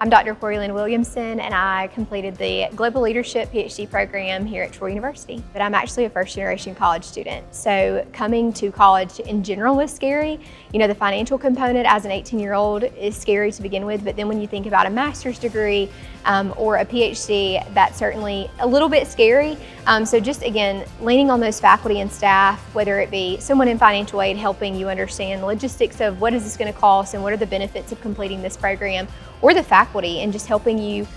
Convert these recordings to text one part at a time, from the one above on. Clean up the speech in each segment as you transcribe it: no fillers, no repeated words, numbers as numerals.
I'm Dr. Lynn Williamson, and I completed the Global Leadership PhD program here at Troy University. But I'm actually a first-generation college student, so coming to college in general was scary. You know, the financial component as an 18-year-old is scary to begin with, but then when you think about a master's degree or a PhD, that's certainly a little bit scary. So just again, leaning on those faculty and staff, whether it be someone in financial aid helping you understand the logistics of what is this going to cost and what are the benefits of completing this program, or the faculty and just helping you,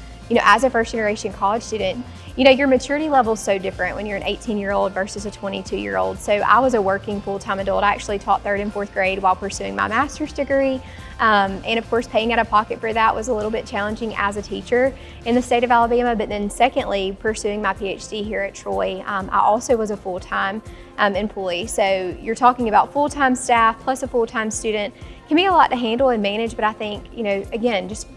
as a first-generation college student, your maturity level is so different when you're an 18-year-old versus a 22-year-old. So I was a working full-time adult. I actually taught 3rd and 4th grade while pursuing my master's degree. And of course, paying out of pocket for that was a little bit challenging as a teacher in the state of Alabama. But then secondly, pursuing my PhD here at Troy, I also was a full-time employee. So you're talking about full-time staff plus a full-time student. Can be a lot to handle and manage, but I think, again, just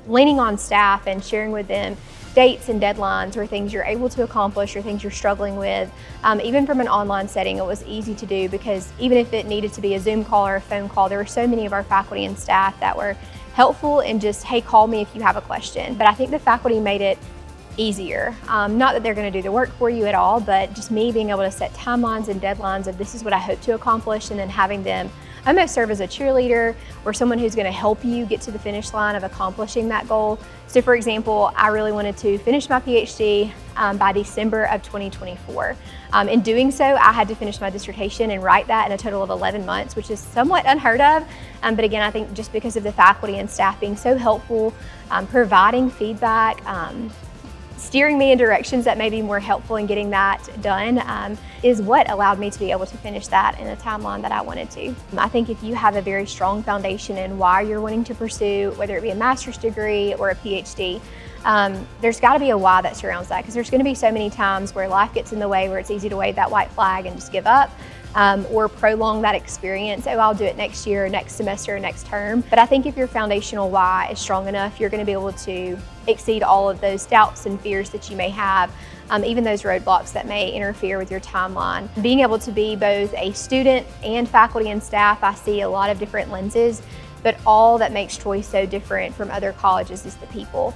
leaning on staff and sharing with them dates and deadlines or things you're able to accomplish or things you're struggling with. Even from an online setting, it was easy to do because even if it needed to be a Zoom call or a phone call, there were so many of our faculty and staff that were helpful and just, hey, call me if you have a question. But I think the faculty made it easier. Not that they're going to do the work for you at all, but just me being able to set timelines and deadlines of this is what I hope to accomplish, and then having them almost serve as a cheerleader or someone who's going to help you get to the finish line of accomplishing that goal. So for example, I really wanted to finish my PhD by December of 2024. In doing so, I had to finish my dissertation and write that in a total of 11 months, which is somewhat unheard of. But again, I think just because of the faculty and staff being so helpful, providing feedback, steering me in directions that may be more helpful in getting that done is what allowed me to be able to finish that in a timeline that I wanted to. I think if you have a very strong foundation in why you're wanting to pursue, whether it be a master's degree or a PhD, there's got to be a why that surrounds that, because there's going to be so many times where life gets in the way, where it's easy to wave that white flag and just give up. Or prolong that experience. Oh, I'll do it next year, next semester, next term. But I think if your foundational why is strong enough, you're going to be able to exceed all of those doubts and fears that you may have, even those roadblocks that may interfere with your timeline. Being able to be both a student and faculty and staff, I see a lot of different lenses, but all that makes Troy so different from other colleges is the people.